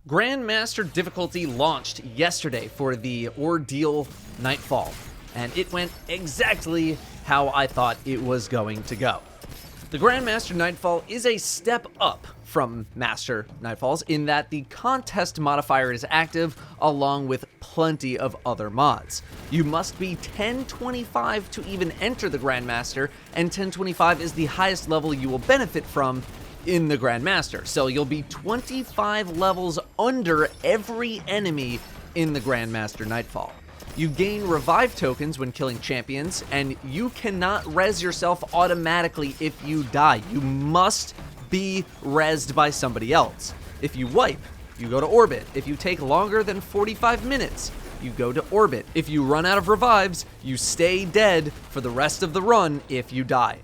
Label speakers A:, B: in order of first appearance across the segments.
A: Grandmaster difficulty launched yesterday for the Ordeal Nightfall, and it went exactly how I thought it was going to go. The Grandmaster Nightfall is a step up from Master Nightfalls in that the contest modifier is active along with plenty of other mods. You must be 1025 to even enter the Grandmaster, and 1025 is the highest level you will benefit from in the Grandmaster. So you'll be 25 levels under every enemy in the Grandmaster Nightfall. You gain revive tokens when killing champions, and you cannot res yourself automatically if you die. You must be rezzed by somebody else. If you wipe, you go to orbit. If you take longer than 45 minutes, you go to orbit. If you run out of revives, you stay dead for the rest of the run if you die.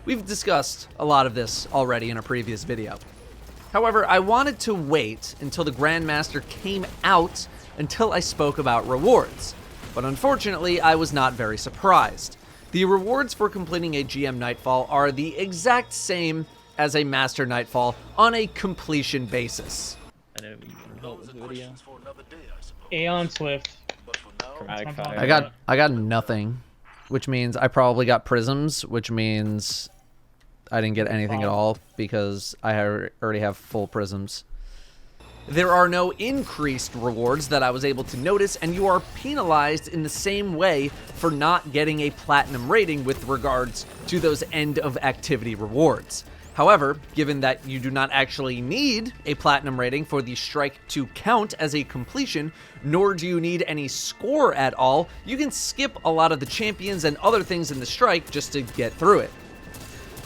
A: We've discussed a lot of this already in a previous video. However, I wanted to wait until the Grandmaster came out until I spoke about rewards. But unfortunately, I was not very surprised. The rewards for completing a GM Nightfall are the exact same as a Master Nightfall on a completion basis.
B: I know you can help with the video.
C: Aeon Swift.
A: I got nothing, which means I probably got prisms, which means I didn't get anything at all because I already have full prisms. There are no increased rewards that I was able to notice, and you are penalized in the same way for not getting a platinum rating with regards to those end of activity rewards. However, given that you do not actually need a platinum rating for the strike to count as a completion, nor do you need any score at all, you can skip a lot of the champions and other things in the strike just to get through it.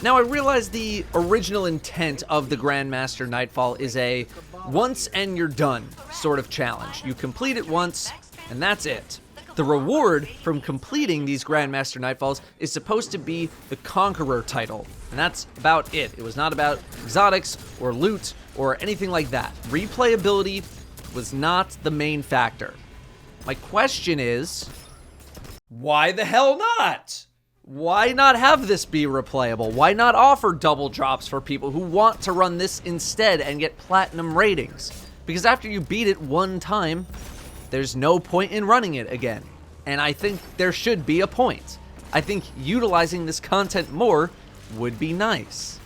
A: Now, I realize the original intent of the Grandmaster Nightfall is a once and you're done sort of challenge. You complete it once, and that's it. The reward from completing these Grandmaster Nightfalls is supposed to be the Conqueror title, and that's about it. It was not about exotics or loot or anything like that. Replayability was not the main factor. My question is, why the hell not? Why not have this be replayable? Why not offer double drops for people who want to run this instead and get platinum ratings? Because after you beat it one time, there's no point in running it again. And I think there should be a point. I think utilizing this content more would be nice.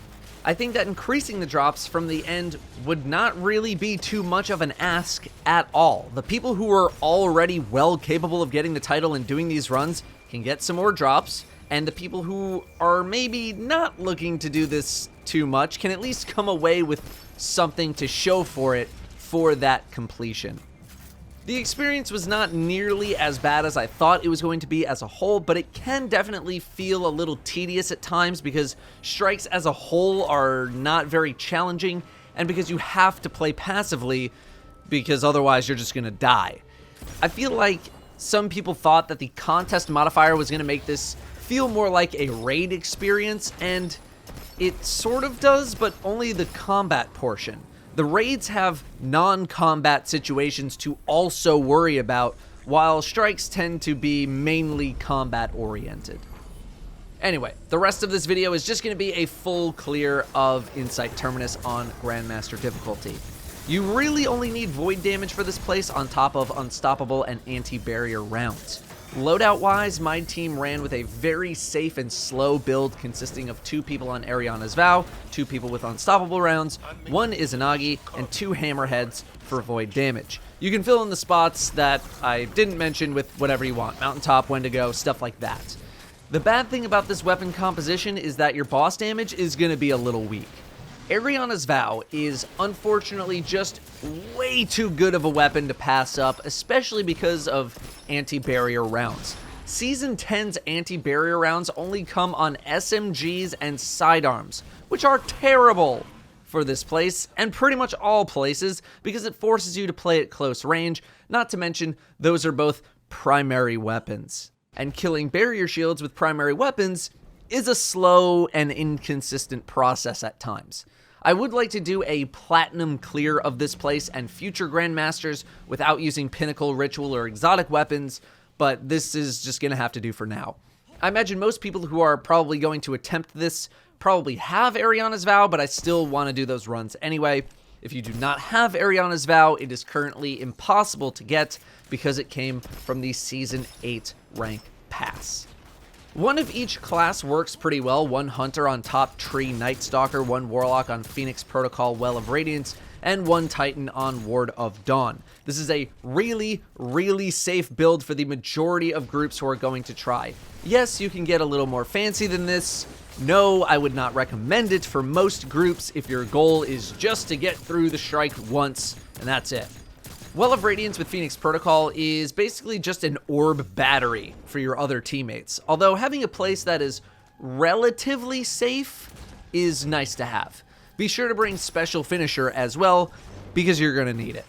A: I think that increasing the drops from the end would not really be too much of an ask at all. The people who are already well capable of getting the title and doing these runs can get some more drops, and the people who are maybe not looking to do this too much can at least come away with something to show for it for that completion. The experience was not nearly as bad as I thought it was going to be as a whole, but it can definitely feel a little tedious at times because strikes as a whole are not very challenging, and because you have to play passively because otherwise you're just gonna die. I feel like some people thought that the contest modifier was gonna make this feel more like a raid experience, and it sort of does, but only the combat portion. The raids have non-combat situations to also worry about, while strikes tend to be mainly combat-oriented. Anyway, the rest of this video is just going to be a full clear of Insight Terminus on Grandmaster difficulty. You really only need void damage for this place on top of unstoppable and anti-barrier rounds. Loadout-wise, my team ran with a very safe and slow build consisting of 2 people on Ariana's Vow, 2 people with unstoppable rounds, 1 Izanagi, and 2 hammerheads for void damage. You can fill in the spots that I didn't mention with whatever you want, mountaintop, Wendigo, stuff like that. The bad thing about this weapon composition is that your boss damage is going to be a little weak. Ariana's Vow is unfortunately just way too good of a weapon to pass up, especially because of anti-barrier rounds. Season 10's anti-barrier rounds only come on SMGs and sidearms, which are terrible for this place, and pretty much all places, because it forces you to play at close range, not to mention those are both primary weapons. And killing barrier shields with primary weapons is a slow and inconsistent process at times. I would like to do a platinum clear of this place and future Grandmasters without using pinnacle, ritual, or exotic weapons, but this is just going to have to do for now. I imagine most people who are probably going to attempt this probably have Ariana's Vow, but I still want to do those runs anyway. If you do not have Ariana's Vow, it is currently impossible to get because it came from the Season 8 rank pass. One of each class works pretty well. One Hunter on Top Tree Night Stalker, one Warlock on Phoenix Protocol Well of Radiance, and one Titan on Ward of Dawn. This is a really, really safe build for the majority of groups who are going to try. Yes, you can get a little more fancy than this. No, I would not recommend it for most groups if your goal is just to get through the strike once, and that's it. Well of Radiance with Phoenix Protocol is basically just an orb battery for your other teammates, although having a place that is relatively safe is nice to have. Be sure to bring Special Finisher as well, because you're going to need it.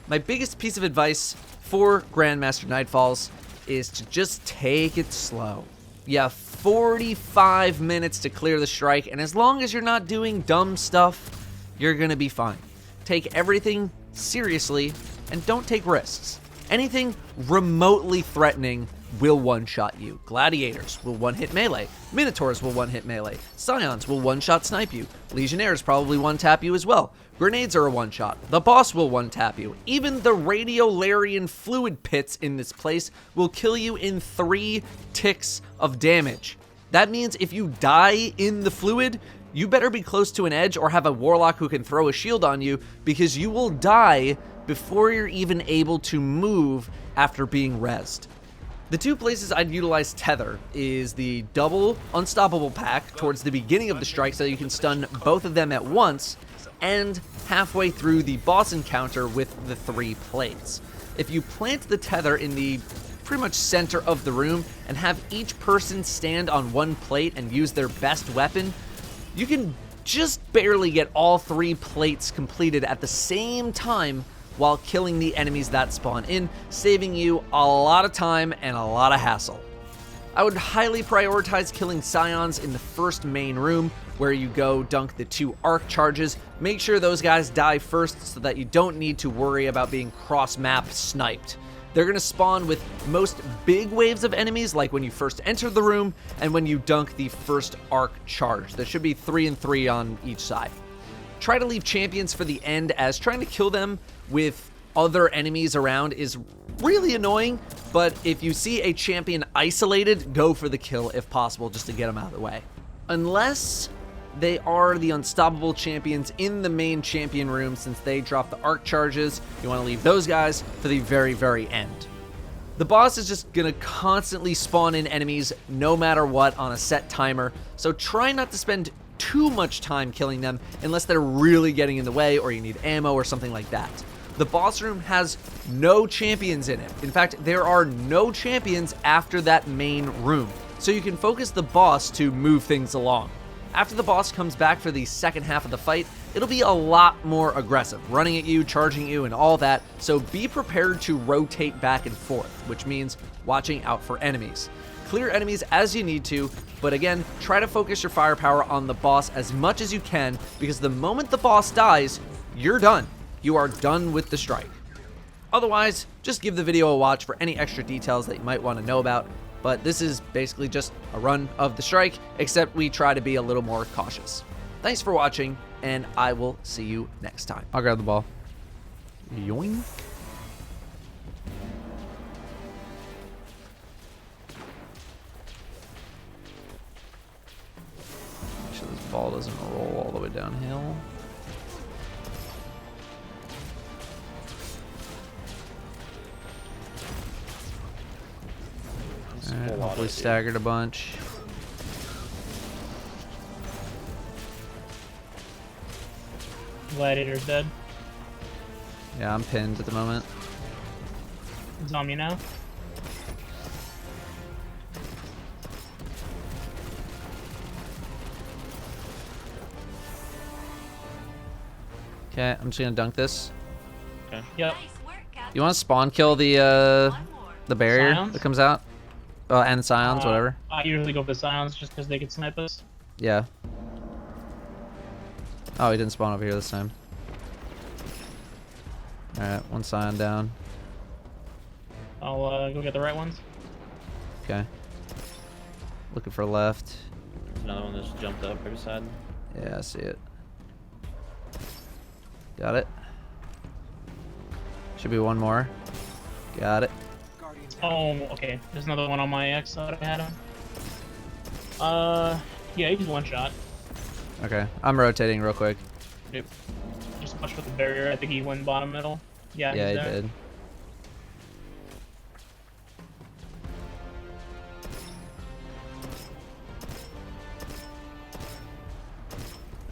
A: My biggest piece of advice for Grandmaster Nightfalls is to just take it slow. You have 45 minutes to clear the strike, and as long as you're not doing dumb stuff, you're going to be fine. Take everything seriously and don't take risks. Anything remotely threatening will one-shot you. Gladiators will one-hit melee. Minotaurs will one-hit melee. Scions will one-shot snipe you. Legionnaires probably one-tap you as well. Grenades are a one-shot. The boss will one-tap you. Even the Radiolarian fluid pits in this place will kill you in 3 ticks of damage. That means if you die in the fluid, you better be close to an edge or have a warlock who can throw a shield on you, because you will die before you're even able to move after being rezzed. The 2 places I'd utilize Tether is the double unstoppable pack towards the beginning of the strike so you can stun both of them at once, and halfway through the boss encounter with the 3 plates. If you plant the Tether in the pretty much center of the room and have each person stand on 1 plate and use their best weapon, you can just barely get all 3 plates completed at the same time while killing the enemies that spawn in, saving you a lot of time and a lot of hassle. I would highly prioritize killing Scions in the first main room, where you go dunk the 2 arc charges. Make sure those guys die first so that you don't need to worry about being cross-map sniped. They're going to spawn with most big waves of enemies, like when you first enter the room and when you dunk the first arc charge. There should be 3 and 3 on each side. Try to leave champions for the end, as trying to kill them with other enemies around is really annoying, but if you see a champion isolated, go for the kill if possible, just to get them out of the way. Unless they are the unstoppable champions in the main champion room, since they drop the arc charges, you want to leave those guys for the very, very end. The boss is just going to constantly spawn in enemies no matter what on a set timer, so try not to spend too much time killing them unless they're really getting in the way or you need ammo or something like that. The boss room has no champions in it. In fact, there are no champions after that main room, so you can focus the boss to move things along. After the boss comes back for the second half of the fight, it'll be a lot more aggressive, running at you, charging you, and all that, so be prepared to rotate back and forth, which means watching out for enemies. Clear enemies as you need to, but again, try to focus your firepower on the boss as much as you can, because the moment the boss dies, you're done. You are done with the strike. Otherwise, just give the video a watch for any extra details that you might want to know about, but this is basically just a run of the strike, except we try to be a little more cautious. Thanks for watching, and I will see you next time. I'll grab the ball. Yoink. Make sure this ball doesn't roll all the way downhill. Alright, hopefully staggered a bunch.
C: Gladiator's dead.
A: Yeah, I'm pinned at the moment.
C: It's on me now.
A: Okay, I'm just gonna dunk this.
B: Okay.
C: Yep.
A: You want to spawn kill the barrier
C: Scions?
A: that comes out? And Scions, whatever.
C: I usually go for the Scions just because they can snipe us.
A: Yeah. Oh, he didn't spawn over here this time. Alright, 1 Scion down.
C: I'll go get the right ones.
A: Okay. Looking for left.
B: There's another one that's jumped up right beside.
A: Yeah, I see it. Got it. Should be one more. Got it.
C: Oh, okay. There's another one on my X side. I had him. Yeah, he's one shot.
A: Okay, I'm rotating real quick.
B: Yep.
C: Just push with the barrier. I think he went bottom middle. Yeah,
A: Yeah, he
C: he's there.
A: did.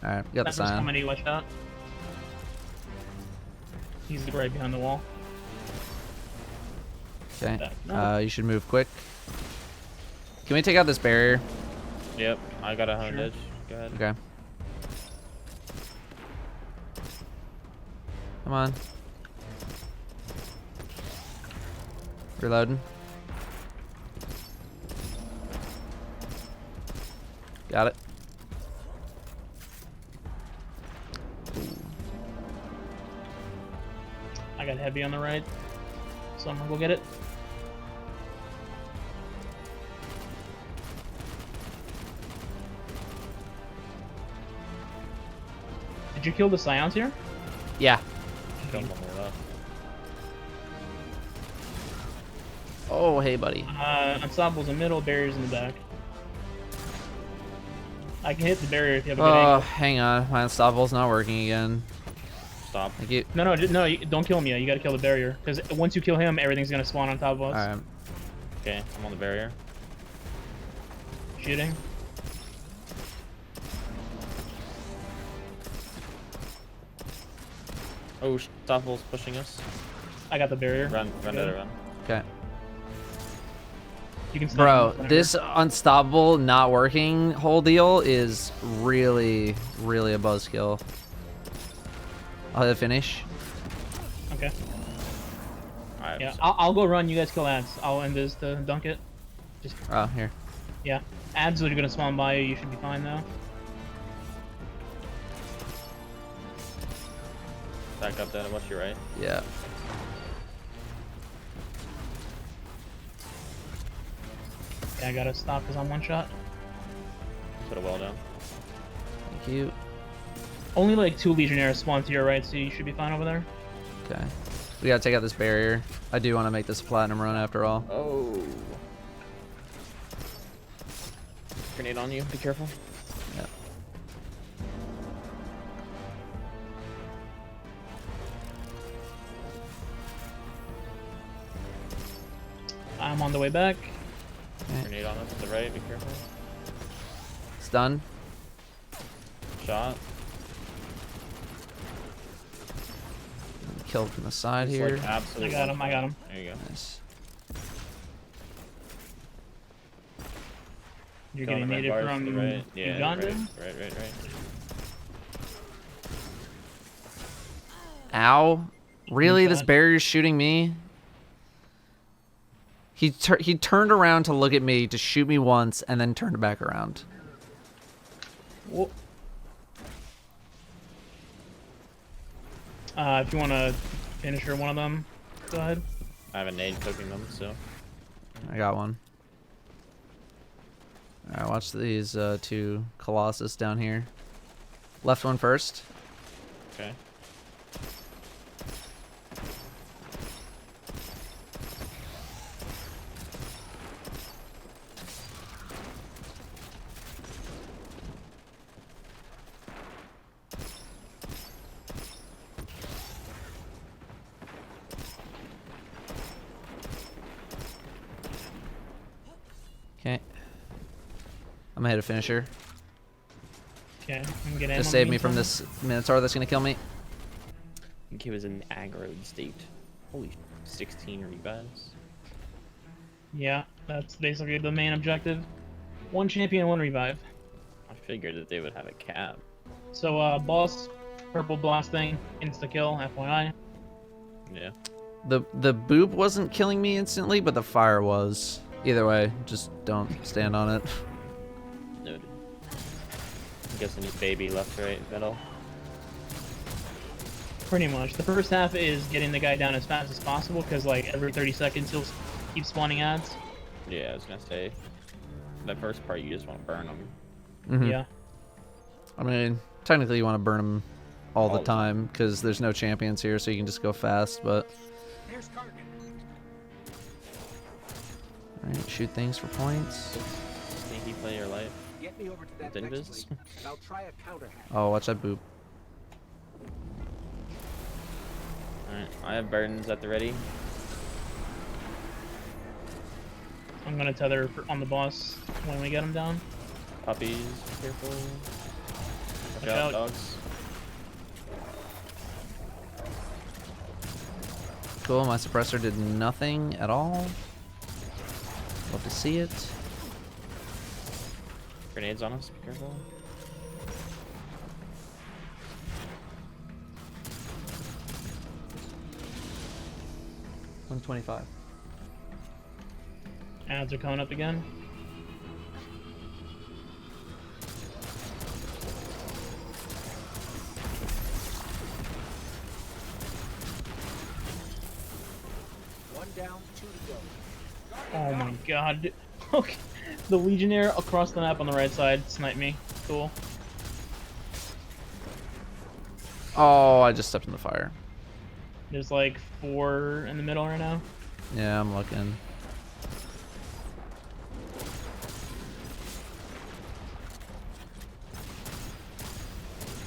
A: Alright, got the
C: Sniper's
A: sign.
C: coming to you, watch out. He's right behind the wall.
A: Okay.
C: No.
A: You should move quick. Can we take out this barrier?
B: Yep. I got a
C: Sure.
B: hundred. Go ahead.
A: Okay. Come on. Reloading. Got it.
C: I got heavy on the right. So I'm gonna go get it. Did you kill the Scions here?
A: Yeah.
B: Killed one more left.
A: Oh, hey, buddy.
C: Ensembles in the middle, barriers in the back. I can hit the barrier if you have a good
A: Oh,
C: angle.
A: hang on. My unstoppable's not working again.
B: Stop.
A: Thank you.
C: No, don't kill him yet. You gotta kill the barrier. Because once you kill him, everything's gonna spawn on top of us.
A: Alright.
B: Okay, I'm on the barrier.
C: Shooting.
B: Oh, Stopful's pushing us.
C: I got the barrier.
B: Run,
C: Good.
B: run.
A: Okay.
C: You can snipe
A: Bro,
C: him whenever.
A: this unstoppable not working whole deal is really, really a buzzkill. I'll hit finish.
C: Okay.
B: Alright.
C: Yeah, I'll go run. You guys kill ads. I'll end this to dunk it. Just
A: Oh, here.
C: yeah. Ads are gonna spawn by you. You should be fine though.
B: Back up then. Watch your right.
A: Yeah.
C: Yeah, I gotta stop because I'm one shot.
B: Put a well down.
A: Thank you.
C: Only like 2 Legionnaires spawn to your right, so you should be fine over there.
A: Okay. We gotta take out this barrier. I do want to make this a platinum run after all.
B: Oh. Grenade on you. Be careful.
A: Yeah.
C: I'm on the way back.
B: Grenade on us to the right. Be careful.
A: Stun.
B: Shot.
A: Killed from the side
B: It's
A: here.
B: like absolute
C: I got him. I got him.
B: There you go.
A: Nice.
C: You're
B: Going
C: getting
B: to red
C: native
B: bars to
C: from
B: the right. Yeah,
C: Uganda.
B: right.
A: Ow. Really?
C: Who's
A: This
C: that?
A: barrier's shooting me? He turned around to look at me to shoot me once and then turned back around.
C: Whoa. If you want to finisher one of them, go ahead.
B: I have a nade cooking them, so.
A: I got one. Alright, watch these 2 Colossus down here. Left one first.
B: Okay.
A: Okay. I'm gonna hit a finisher.
C: Okay, I'm gonna
A: Just save me from this Minotaur that's gonna kill me.
B: I think he was in aggroed state. Holy 16 revives.
C: Yeah, that's basically the main objective. 1 champion, 1 revive.
B: I figured that they would have a cap.
C: So, boss, purple blast thing, insta kill, FYI.
B: Yeah.
A: The boop wasn't killing me instantly, but the fire was. Either way, just don't stand on it.
B: Noted. I'm guessing he's baby left, right, middle.
C: Pretty much. The first half is getting the guy down as fast as possible, because like every 30 seconds he'll keep spawning ads.
B: Yeah, I was gonna say. That first part, you just want to burn them.
A: Mhm.
C: Yeah.
A: I mean, technically you want to burn them all the time because there's no champions here, so you can just go fast. But all right, shoot things for points.
B: Sneaky play your life.
D: Get me over to that
B: Didn't
D: next
B: this?
D: fleet, and I'll try a counter hack.
A: Oh, watch that boop.
B: Alright, I have burdens at the ready.
C: I'm gonna tether on the boss when we get him down.
B: Puppies, careful. Watch
C: Watch out.
B: dogs.
A: Cool, my suppressor did nothing at all. Love to see it.
B: Grenades on us, be careful.
A: $125.
C: Ads are coming up again.
D: One down, 2 to go.
C: Oh my god. Okay. The Legionnaire across the map on the right side sniped me. Cool.
A: Oh, I just stepped in the fire.
C: There's like 4 in the middle right now.
A: Yeah, I'm looking.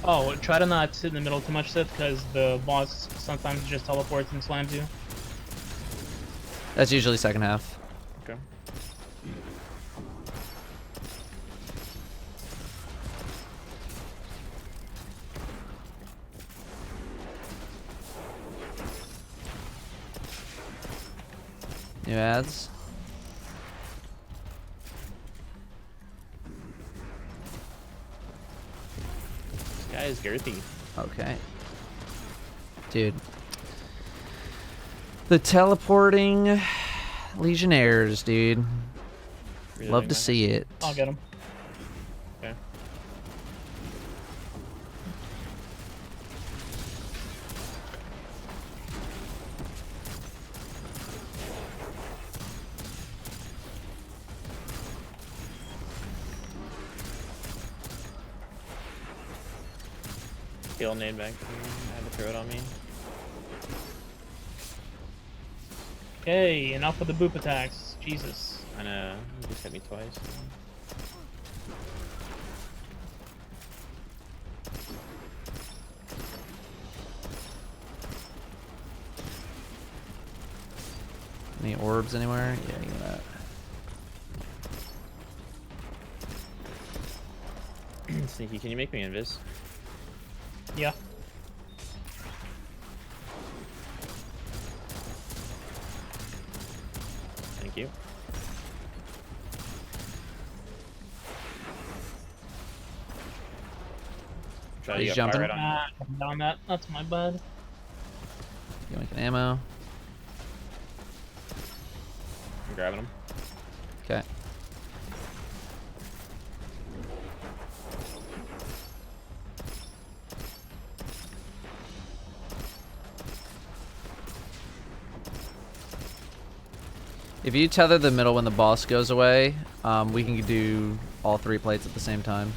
C: Oh, try to not sit in the middle too much, Sith, because the boss sometimes just teleports and slams you.
A: That's usually second half.
B: Okay.
A: New ads.
B: This guy is girthy.
A: Okay. Dude. The teleporting Legionnaires, dude.
B: Really
A: Love to
B: nice.
A: see it.
C: I'll get him.
B: Okay. Kill nade back to me. I had to throw it on me.
C: Okay, enough with the boop attacks. Jesus.
B: I know. He just hit me twice.
A: Any orbs anywhere? Yeah, give me that.
B: Sneaky, can you make me invis?
C: Yeah.
B: Thank you. Try to
A: He's
B: get
A: jumping.
B: fire right on you.
C: I'm down that. That's my bad.
A: You making ammo?
B: I'm grabbing him.
A: Okay. If you tether the middle when the boss goes away, we can do all 3 plates at the same time.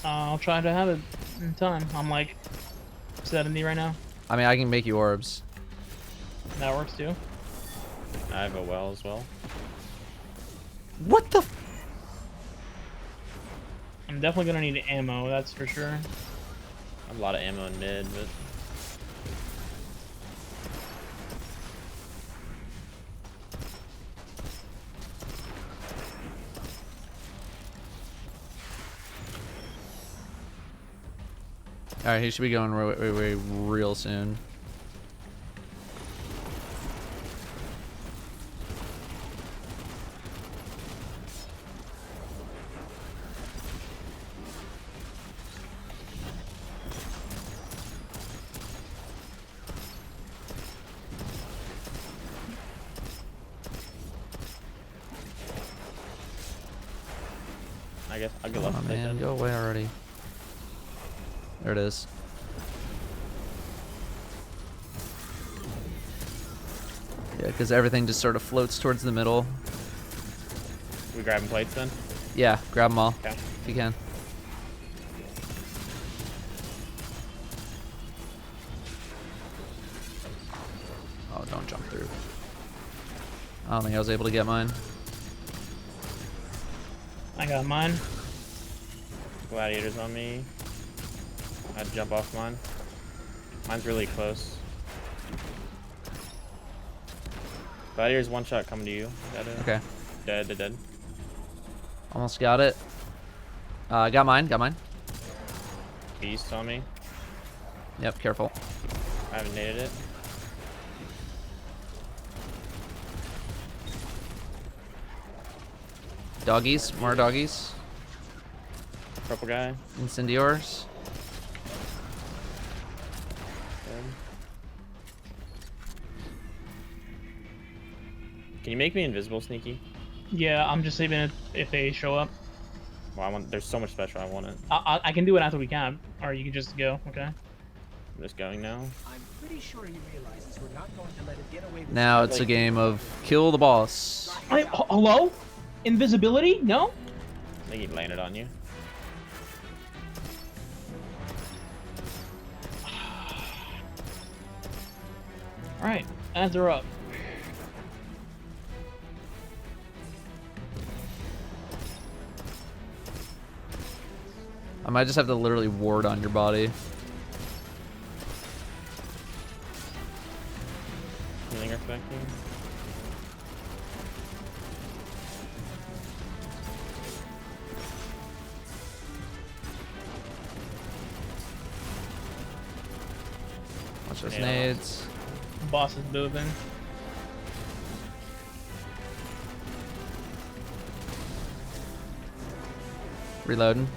C: I'll try to have it in time. I'm like 70 right now.
A: I mean, I can make you orbs.
C: That works too.
B: I have a well as well.
A: What the?
C: I'm definitely gonna need ammo, that's for sure.
B: I have a lot of ammo in mid, but
A: Alright, he should be going real soon.
B: I guess I'll get
A: Oh
B: left plate
A: man,
B: then.
A: go away already. There it is. Yeah, because everything just sort of floats towards the middle.
B: We grabbing plates then?
A: Yeah, grab them all
B: Okay.
A: if you can. jump through. I don't think I was able to get mine.
C: I got mine.
B: Gladiators on me. I'd jump off mine. Mine's really close. Gladiators one shot coming to you.
A: Okay.
B: Dead.
A: Almost got it. Got mine.
B: Beast on me.
A: Yep, careful.
B: I haven't naded it.
A: Doggies, more doggies.
B: Purple guy.
A: Incendiors.
B: Dead. Can you make me invisible, Sneaky?
C: Yeah, I'm just saving it if they show up.
B: Well, there's so much special. I want it.
C: I can do it after we can, or you can just go. Okay.
B: I'm just going now.
D: I'm pretty sure he realizes we're not going to let it get away with
A: Now it's a game of kill the boss.
C: Hello? Invisibility? No?
B: I think he landed on you.
C: Alright, ads are up.
A: I might just have to literally ward on your body.
B: Healing reflecting.
A: Watch those
B: Yeah.
A: nades.
C: Boss is moving.
A: Reloading.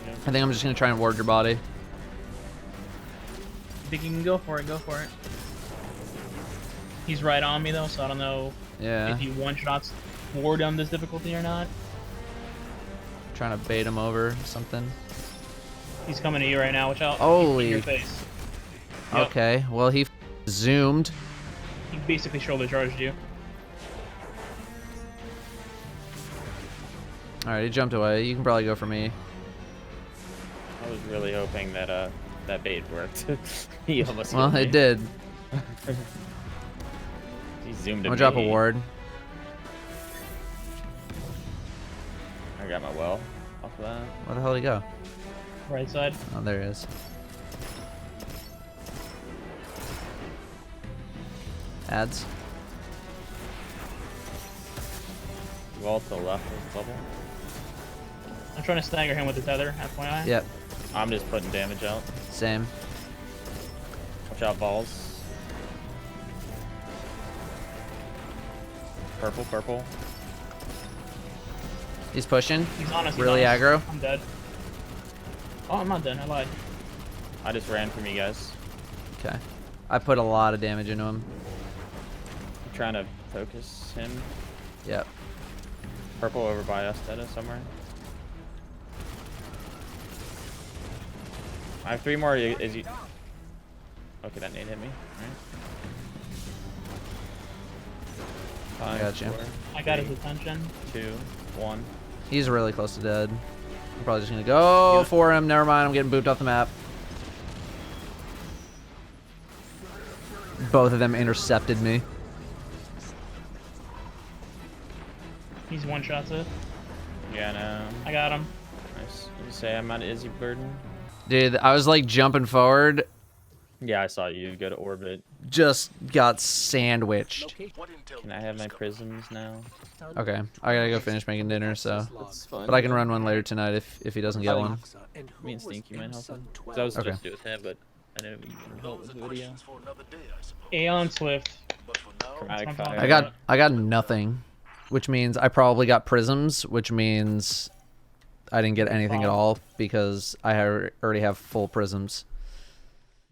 A: I think I'm just gonna try and ward your body.
C: Think you can go for it, go for it. He's right on me though, so I don't know
A: Yeah.
C: if he one-shots ward on this difficulty or not.
A: Trying to bait him over or something.
C: He's coming to you right now, watch out.
A: Holy-
C: In your face. Yep.
A: Okay, well he zoomed.
C: He basically shoulder charged you.
A: Alright, he jumped away. You can probably go for me.
B: I was really hoping that that bait worked. He almost.
A: Well,
B: killed
A: it
B: me.
A: did.
B: He zoomed
A: I'm
B: at
A: gonna drop a
B: me.
A: ward.
B: I got my well off of that.
A: Where the hell did he go?
C: Right side.
A: Oh, there he is. Ads.
B: Well to the left of the bubble.
C: I'm trying to stagger him with the tether, FYI.
A: Yep,
B: I'm just putting damage out.
A: same.
B: Watch out, balls. Purple.
A: He's pushing.
C: He's on us.
A: Really aggro.
C: I'm dead. Oh, I'm not dead. I lied.
B: I just ran from you guys.
A: Okay. I put a lot of damage into him.
B: I'm trying to focus him.
A: Yep.
B: Purple over by us, Datto, somewhere. I have 3 more. Is you? Okay, that nade hit me. All right. 5,
A: got you.
B: 4,
C: I got his
B: 3,
C: attention.
B: 2, 1.
A: He's really close to dead. I'm probably just gonna go for him. Never mind, I'm getting booped off the map. Both of them intercepted me.
C: He's one-shots it.
B: Yeah, no.
C: I got him.
B: Nice. You say I'm at Izzy Burden?
A: Dude, I was like jumping forward,
B: Yeah, I saw you go to orbit.
A: just got sandwiched.
B: Can I have my prisms now?
A: Okay, I gotta go finish making dinner, so.
B: That's fine.
A: But I can run one later tonight if he doesn't get one.
B: Me and Stinky might help him. 'Cause I was
A: Okay.
B: supposed to do with him, but I didn't even help with the video.
C: Aeon Swift.
B: Chromatic
C: That's my
B: fire.
C: fault.
A: I got nothing, which means I probably got prisms, which means I didn't get anything at all because I already have full prisms.